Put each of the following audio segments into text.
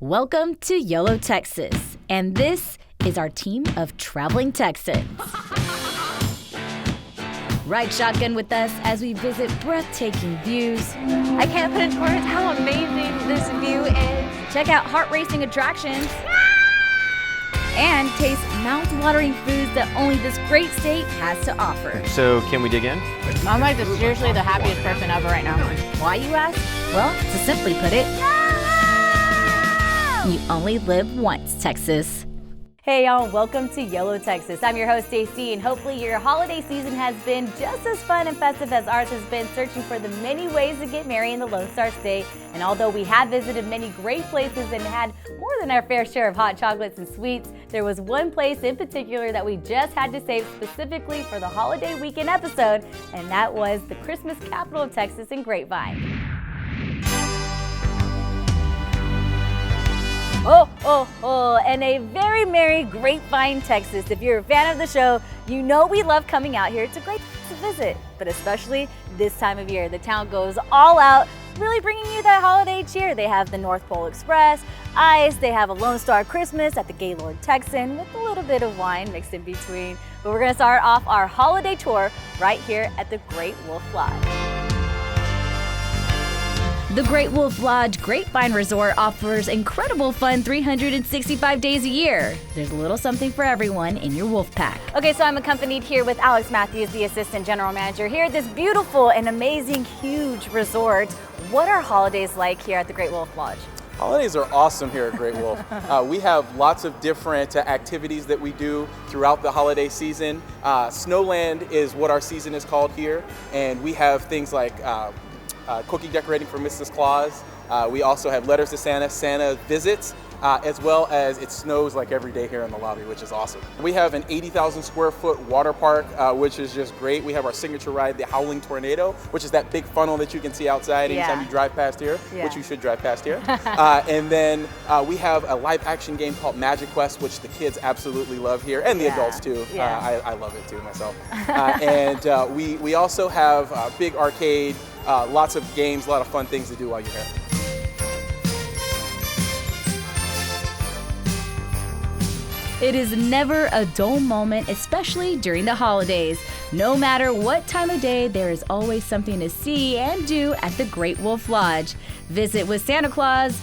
Welcome to YOLO Texas, and this is our team of traveling Texans. Ride shotgun with us as we visit breathtaking views. I can't put into words how amazing this view is. Check out heart-racing attractions. And taste mouth-watering foods that only this great state has to offer. So can we dig in? I'm like seriously the happiest person ever right now. Why, you ask? Well, to simply put it, you only live once, Texas. Hey y'all, welcome to YOLO Texas. I'm your host, Stacy, and hopefully your holiday season has been just as fun and festive as ours has been, searching for the many ways to get merry in the Lone Star State. And although we have visited many great places and had more than our fair share of hot chocolates and sweets, there was one place in particular that we just had to save specifically for the holiday weekend episode, and that was the Christmas capital of Texas in Grapevine. And a very merry Grapevine, Texas. If you're a fan of the show, you know we love coming out here. It's a great place to visit, but especially this time of year. The town goes all out, really bringing you that holiday cheer. They have the North Pole Express, ice, they have a Lone Star Christmas at the Gaylord Texan with a little bit of wine mixed in between. But we're gonna start off our holiday tour right here at the Great Wolf Lodge. The Great Wolf Lodge Grapevine Resort offers incredible fun 365 days a year. There's a little something for everyone in your wolf pack. Okay, so I'm accompanied here with Alex Matthews, the Assistant General Manager here at this beautiful and amazing, huge resort. What are holidays like here at the Great Wolf Lodge? Holidays are awesome here at Great Wolf. We have lots of different activities that we do throughout the holiday season. Snowland is what our season is called here, and we have things like cookie decorating for Mrs. Claus. We also have letters to Santa, Santa visits, as well as it snows like every day here in the lobby, which is awesome. We have an 80,000 square foot water park, which is just great. We have our signature ride, the Howling Tornado, which is that big funnel that you can see outside anytime you drive past here, which you should drive past here. And then we have a live action game called Magic Quest, which the kids absolutely love here, and the adults too. I love it too myself. And we also have a big arcade, lots of games, a lot of fun things to do while you're here. It is never a dull moment, especially during the holidays. No matter what time of day, there is always something to see and do at the Great Wolf Lodge. Visit with Santa Claus,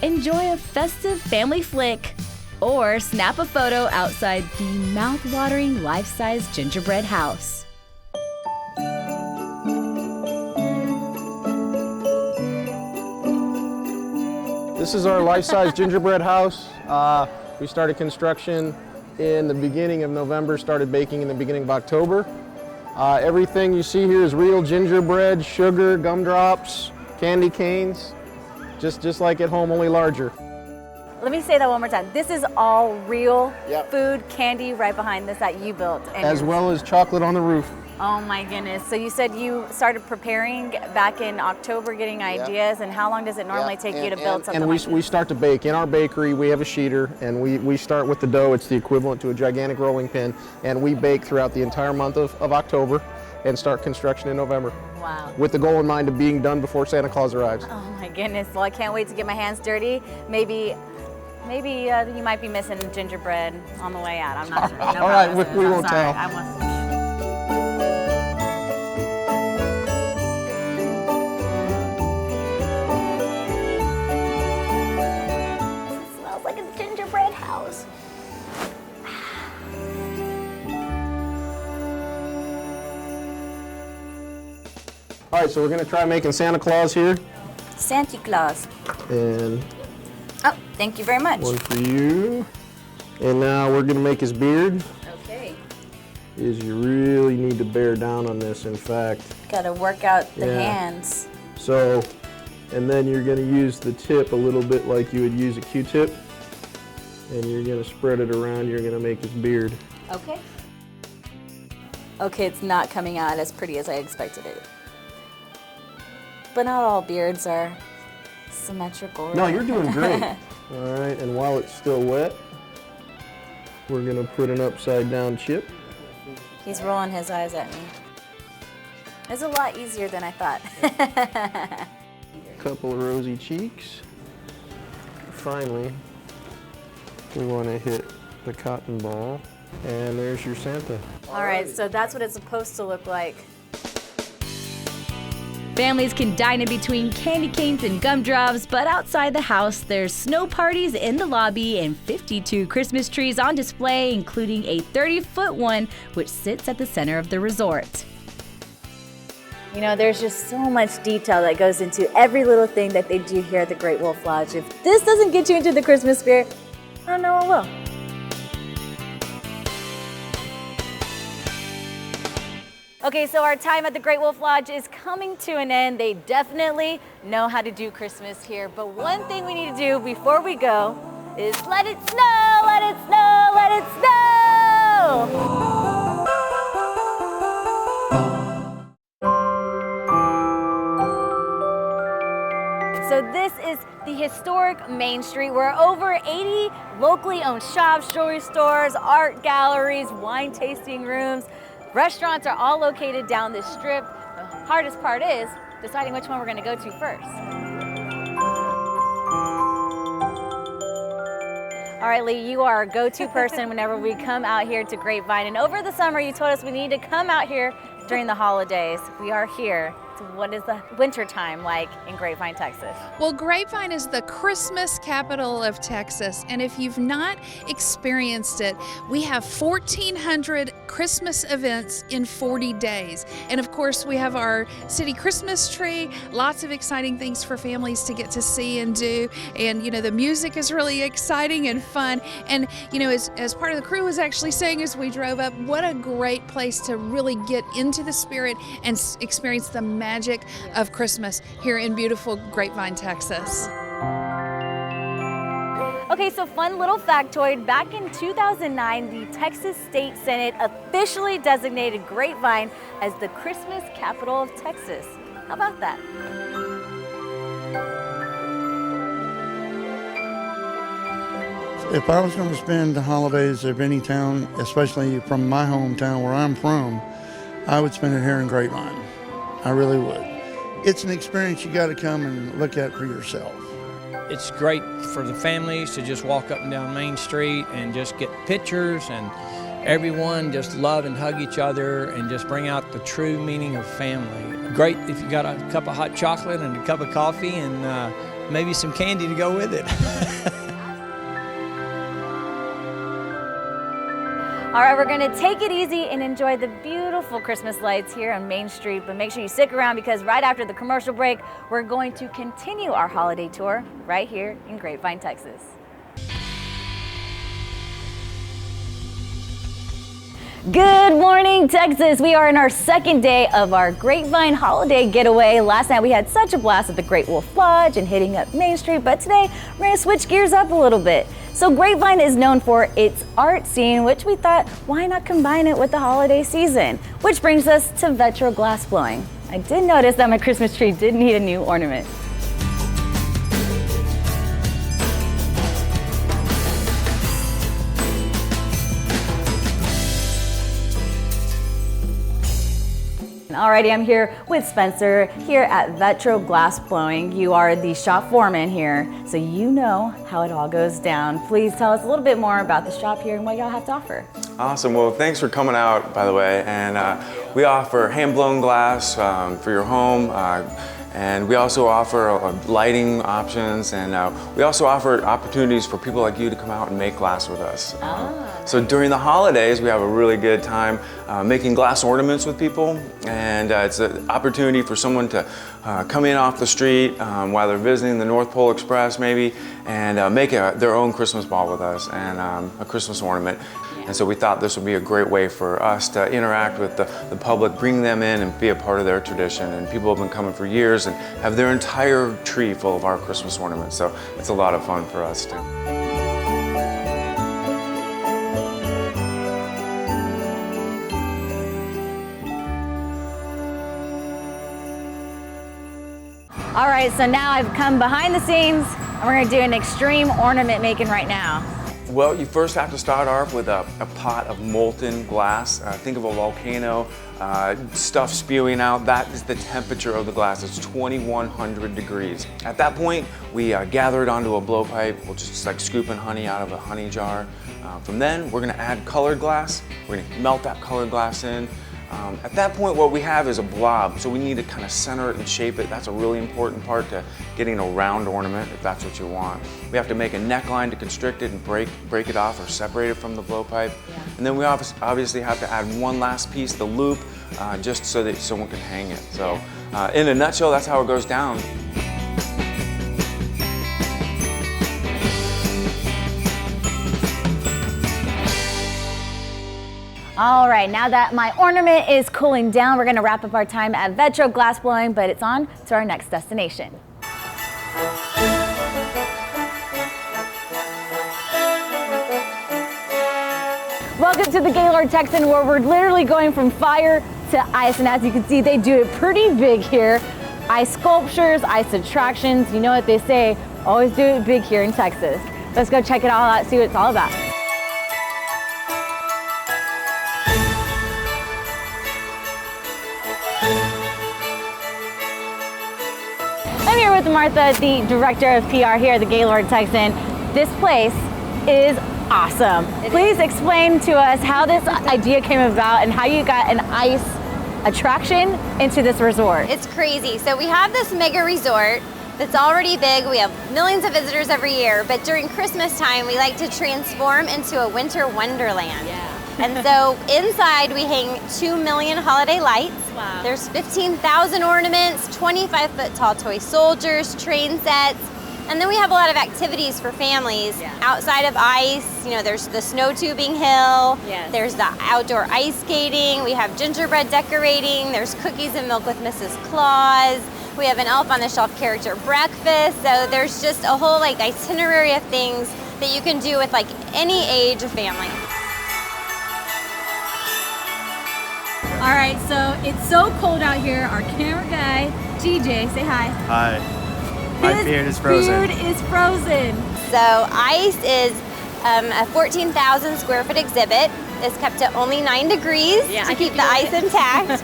enjoy a festive family flick, or snap a photo outside the mouth-watering life-size gingerbread house. This is our life-size gingerbread house. We started construction in the beginning of November, started baking in the beginning of October. Everything you see here is real gingerbread, sugar, gumdrops, candy canes, just like at home, only larger. Let me say that one more time. This is all real food, candy right behind this that you built. As well as chocolate on the roof. Oh my goodness. So you said you started preparing back in October, getting ideas, and how long does it normally take you to build something like this? We start to bake. In our bakery, we have a sheeter, and we start with the dough. It's the equivalent to a gigantic rolling pin, and we bake throughout the entire month of October and start construction in November. Wow. With the goal in mind of being done before Santa Claus arrives. Oh my goodness. Well, I can't wait to get my hands dirty. Maybe you might be missing gingerbread on the way out. I'm not sure. All right, we won't tell. All right, so we're gonna try making Santa Claus here. Santa Claus. And oh, thank you very much. One for you. And now we're gonna make his beard. Okay. You really need to bear down on this, in fact. Gotta work out the hands. So, and then you're gonna use the tip a little bit like you would use a Q-tip. And you're gonna spread it around, you're gonna make his beard. Okay. Okay, it's not coming out as pretty as I expected it. But not all beards are symmetrical. Right? No, you're doing great. All right, and while it's still wet, we're gonna put an upside down chip. He's rolling his eyes at me. It's a lot easier than I thought. Couple of rosy cheeks. finally, we want to hit the cotton ball, and there's your Santa. All right, so that's what it's supposed to look like. Families can dine in between candy canes and gumdrops, but outside the house, there's snow parties in the lobby and 52 Christmas trees on display, including a 30-foot one, which sits at the center of the resort. You know, there's just so much detail that goes into every little thing that they do here at the Great Wolf Lodge. If this doesn't get you into the Christmas spirit, I don't know what will. Okay, so our time at the Great Wolf Lodge is coming to an end. They definitely know how to do Christmas here, but one thing we need to do before we go is let it snow, let it snow, let it snow! So this is the historic Main Street where over 80 locally owned shops, jewelry stores, art galleries, wine tasting rooms, restaurants are all located down this strip. The hardest part is deciding which one we're going to go to first. All right, Lee, you are our go-to person whenever we come out here to Grapevine. And over the summer, you told us we need to come out here during the holidays. We are here. So what is the winter time like in Grapevine, Texas? Well, Grapevine is the Christmas capital of Texas, and if you've not experienced it, we have 1,400 Christmas events in 40 days. And of course, we have our city Christmas tree, lots of exciting things for families to get to see and do. And, you know, the music is really exciting and fun. And, you know, as part of the crew was actually saying as we drove up, what a great place to really get into the spirit and experience the magic of Christmas here in beautiful Grapevine, Texas. Okay, so fun little factoid. Back in 2009, the Texas State Senate officially designated Grapevine as the Christmas capital of Texas. How about that? If I was going to spend the holidays of any town, especially from my hometown where I'm from, I would spend it here in Grapevine. I really would. It's an experience you got to come and look at for yourself. It's great for the families to just walk up and down Main Street and just get pictures, and everyone just love and hug each other and just bring out the true meaning of family. Great if you got a cup of hot chocolate and a cup of coffee and maybe some candy to go with it. All right, we're gonna take it easy and enjoy the beautiful Christmas lights here on Main Street, but make sure you stick around because right after the commercial break, we're going to continue our holiday tour right here in Grapevine, Texas. Good morning, Texas. We are in our second day of our Grapevine holiday getaway. Last night we had such a blast at the Great Wolf Lodge and hitting up Main Street, but today we're gonna switch gears up a little bit. So Grapevine is known for its art scene, which we thought, why not combine it with the holiday season? Which brings us to Vetro Glassblowing. I did notice that my Christmas tree did need a new ornament. Alrighty, I'm here with Spencer here at Vetro Glassblowing. You are the shop foreman here, so you know how it all goes down. Please tell us a little bit more about the shop here and what y'all have to offer. Awesome, well thanks for coming out, by the way, and we offer hand-blown glass for your home, and we also offer lighting options, and we also offer opportunities for people like you to come out and make glass with us. So during the holidays, we have a really good time making glass ornaments with people, and it's an opportunity for someone to come in off the street while they're visiting the North Pole Express maybe, and make their own Christmas ball with us and a Christmas ornament. And so we thought this would be a great way for us to interact with the public, bring them in and be a part of their tradition. And people have been coming for years and have their entire tree full of our Christmas ornaments. So it's a lot of fun for us too. All right, so now I've come behind the scenes and we're gonna do an extreme ornament making right now. Well, you first have to start off with a pot of molten glass. Think of a volcano, stuff spewing out. That is the temperature of the glass. It's 2100 degrees. At that point, we gather it onto a blowpipe. We'll just like scooping honey out of a honey jar. From then, we're gonna add colored glass. We're gonna melt that colored glass in. At that point, what we have is a blob, so we need to kind of center it and shape it. That's a really important part to getting a round ornament, if that's what you want. We have to make a neckline to constrict it and break it off or separate it from the blowpipe. Yeah. And then we obviously have to add one last piece, the loop, just so that someone can hang it. So in a nutshell, that's how it goes down. All right, now that my ornament is cooling down, we're gonna wrap up our time at Vetro Glassblowing, but it's on to our next destination. Welcome to the Gaylord Texan, where we're literally going from fire to ice, and as you can see, they do it pretty big here. Ice sculptures, ice attractions, you know what they say, always do it big here in Texas. Let's go check it all out, see what it's all about. I'm here with Martha, the director of PR here at the Gaylord Texan. This place is awesome. Please explain to us how this idea came about and how you got an ice attraction into this resort. It's crazy. So we have this mega resort that's already big. We have millions of visitors every year, but during Christmas time, we like to transform into a winter wonderland. Yeah. And so inside we hang 2 million holiday lights. Wow. There's 15,000 ornaments, 25-foot tall toy soldiers, train sets, and then we have a lot of activities for families. Yeah. Outside of ice, you know, there's the snow tubing hill, yes. There's the outdoor ice skating, we have gingerbread decorating, there's cookies and milk with Mrs. Claus, we have an Elf on the Shelf character breakfast, so there's just a whole like itinerary of things that you can do with like any age of family. All right, so it's so cold out here. Our camera guy, TJ, say hi. Hi. My beard is frozen. Beard is frozen. So ice is a 14,000 square foot exhibit. It's kept at only 9 degrees to keep the ice intact.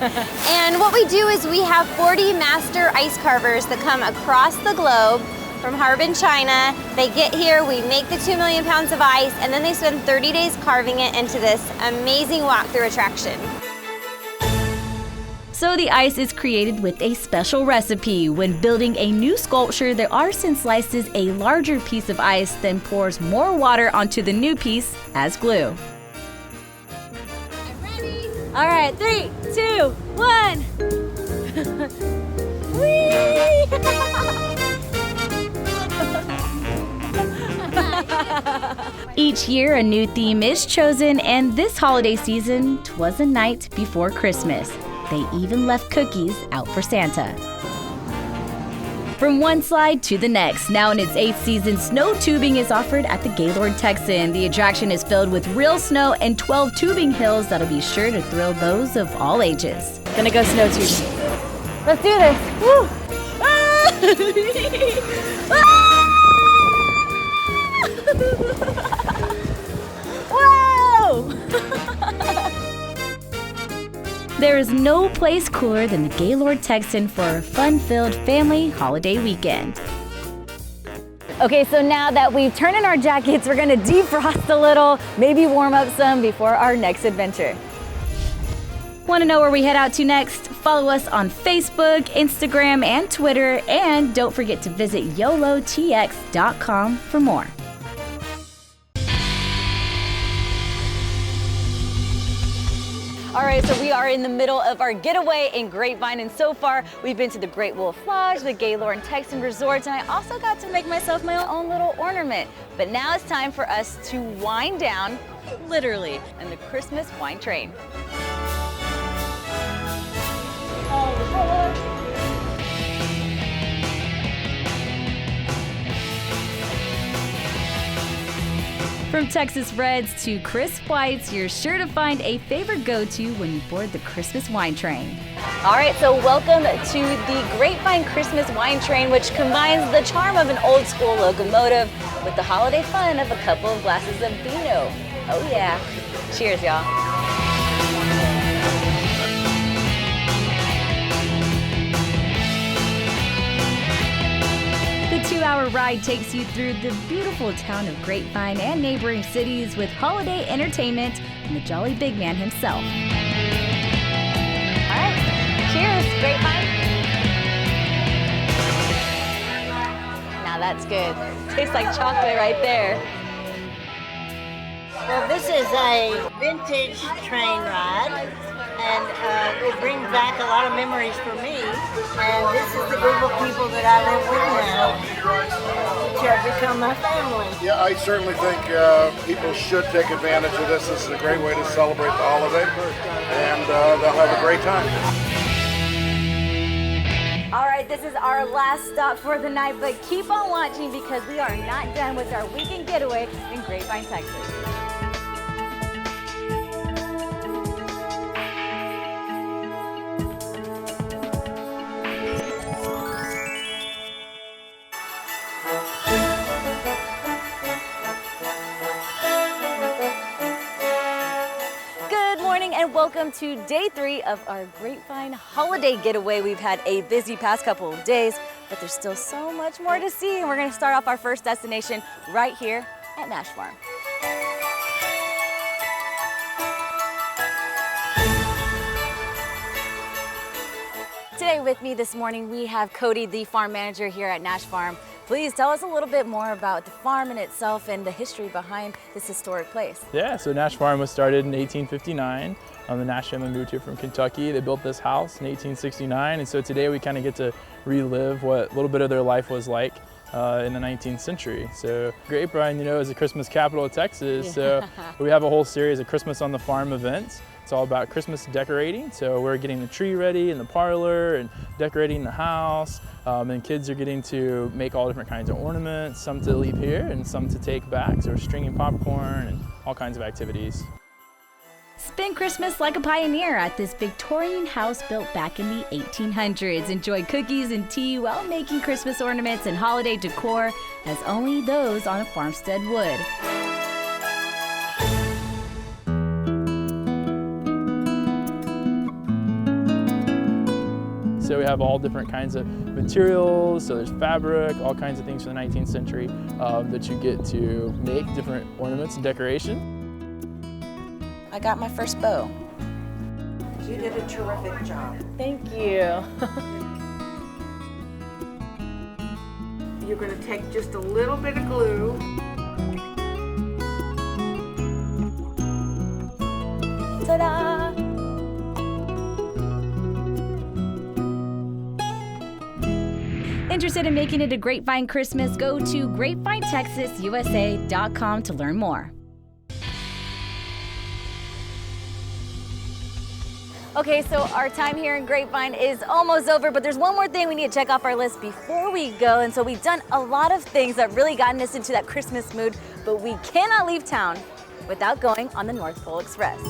And what we do is we have 40 master ice carvers that come across the globe from Harbin, China. They get here, we make the 2 million pounds of ice, and then they spend 30 days carving it into this amazing walkthrough attraction. So the ice is created with a special recipe. When building a new sculpture, the artisan slices a larger piece of ice, then pours more water onto the new piece as glue. I'm ready. All right, 3, 2, 1. Each year, a new theme is chosen, and this holiday season, 'twas a night before Christmas. They even left cookies out for Santa. From one slide to the next, now in its 8th season, snow tubing is offered at the Gaylord Texan. The attraction is filled with real snow and 12 tubing hills that'll be sure to thrill those of all ages. Gonna go snow tubing. Let's do this. Woo! Whoa! There is no place cooler than the Gaylord Texan for a fun-filled family holiday weekend. Okay, so now that we've turned in our jackets, we're gonna defrost a little, maybe warm up some before our next adventure. Want to know where we head out to next? Follow us on Facebook, Instagram, and Twitter, and don't forget to visit YOLOTX.com for more. All right, so we are in the middle of our getaway in Grapevine, and so far we've been to the Great Wolf Lodge, the Gaylord Texan Resorts, and I also got to make myself my own little ornament. But now it's time for us to wind down, literally, in the Christmas wine train. All aboard. From Texas Reds to crisp whites, you're sure to find a favorite go-to when you board the Christmas wine train. All right, so welcome to the Grapevine Christmas wine train, which combines the charm of an old school locomotive with the holiday fun of a couple of glasses of vino. Oh yeah. Cheers, y'all. The 2-hour ride takes you through the beautiful town of Grapevine and neighboring cities with holiday entertainment and the jolly big man himself. All right, cheers, Grapevine. Now that's good. Tastes like chocolate right there. Well, this is a vintage train ride, and it brings back a lot of memories for me. And this is the group of people that I live with now, which have become my family. Yeah, I certainly think people should take advantage of this. This is a great way to celebrate the holiday, and they'll have a great time. All right, this is our last stop for the night, but keep on watching because we are not done with our weekend getaway in Grapevine, Texas. And welcome to day 3 of our Grapevine holiday getaway. We've had a busy past couple of days, but there's still so much more to see. And we're going to start off our first destination right here at Nash Farm. Today with me this morning, we have Cody, the farm manager here at Nash Farm. Please tell us a little bit more about the farm in itself and the history behind this historic place. Yeah, so Nash Farm was started in 1859. The Nash family moved here from Kentucky. They built this house in 1869, and so today we kind of get to relive what a little bit of their life was like in the 19th century. So Grapevine, you know, is the Christmas capital of Texas, so we have a whole series of Christmas on the Farm events. It's all about Christmas decorating, so we're getting the tree ready in the parlor and decorating the house, and kids are getting to make all different kinds of ornaments, some to leave here and some to take back, so we're stringing popcorn and all kinds of activities. Spend Christmas like a pioneer at this Victorian house built back in the 1800s. Enjoy cookies and tea while making Christmas ornaments and holiday decor as only those on a farmstead would. So we have all different kinds of materials, so there's fabric, all kinds of things from the 19th century that you get to make different ornaments and decoration. I got my first bow. You did a terrific job. Thank you. You're going to take just a little bit of glue. Ta-da! Interested in making it a Grapevine Christmas? Go to grapevinetexasusa.com to learn more. Okay, so our time here in Grapevine is almost over, but there's one more thing we need to check off our list before we go. And so we've done a lot of things that really gotten us into that Christmas mood, but we cannot leave town without going on the North Pole Express.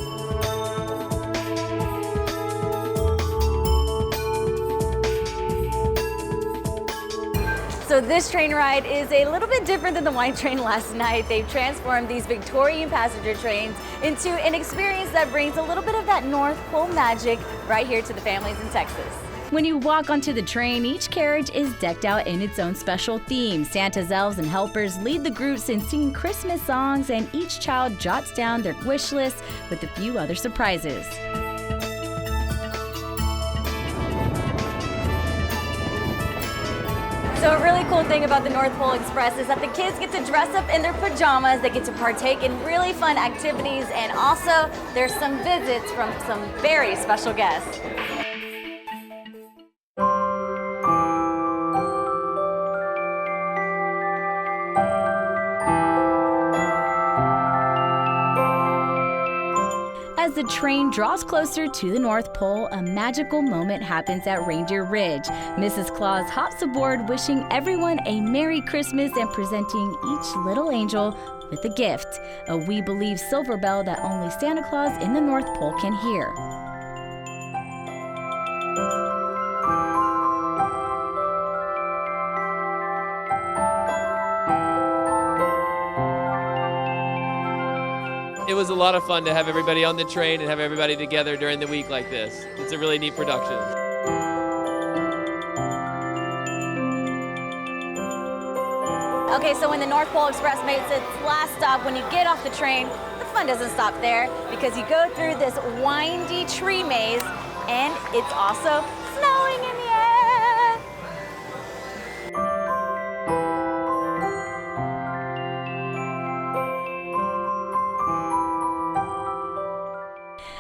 So this train ride is a little bit different than the wine train last night. They've transformed these Victorian passenger trains into an experience that brings a little bit of that North Pole magic right here to the families in Texas. When you walk onto the train, each carriage is decked out in its own special theme. Santa's elves and helpers lead the groups in singing Christmas songs, and each child jots down their wish list with a few other surprises. So a really cool thing about the North Pole Express is that the kids get to dress up in their pajamas, they get to partake in really fun activities, and also there's some visits from some very special guests. As the train draws closer to the North Pole, a magical moment happens at Reindeer Ridge. Mrs. Claus hops aboard, wishing everyone a Merry Christmas and presenting each little angel with a gift, a We Believe silver bell that only Santa Claus in the North Pole can hear. It was a lot of fun to have everybody on the train and have everybody together during the week like this. It's a really neat production. Okay, so when the North Pole Express makes its last stop, when you get off the train, the fun doesn't stop there because you go through this windy tree maze and it's also snowing in the air.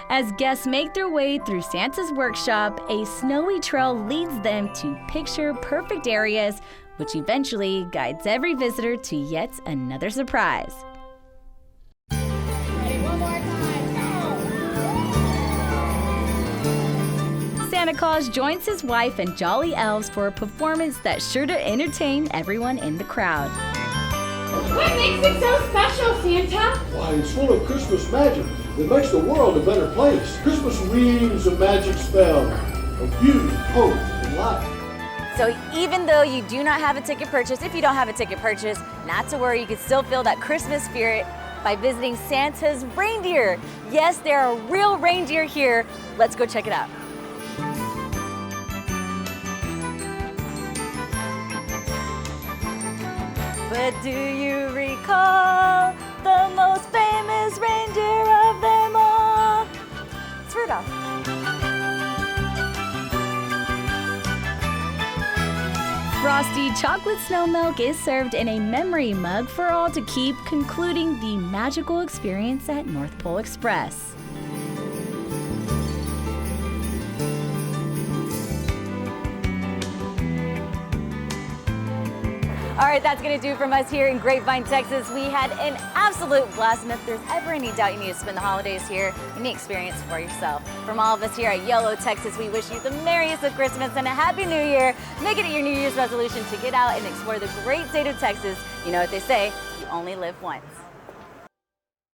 As guests make their way through Santa's workshop, a snowy trail leads them to picture-perfect areas, which eventually guides every visitor to yet another surprise. Santa Claus joins his wife and jolly elves for a performance that's sure to entertain everyone in the crowd. What makes it so special, Santa? Why, it's full of Christmas magic that makes the world a better place. Christmas weaves a magic spell of beauty, hope, and life. So even though you do not have a ticket purchase, if you don't have a ticket purchase, not to worry, you can still feel that Christmas spirit by visiting Santa's reindeer. Yes, there are real reindeer here. Let's go check it out. But do you recall the most famous reindeer of them all? It's Rudolph. Frosty chocolate snow milk is served in a memory mug for all to keep, concluding the magical experience at North Pole Express. All right, that's gonna do from us here in Grapevine, Texas. We had an absolute blast, and if there's ever any doubt you need to spend the holidays here, you need to experience for yourself. From all of us here at YOLO Texas, we wish you the merriest of Christmas and a Happy New Year. Make it your New Year's resolution to get out and explore the great state of Texas. You know what they say, you only live once.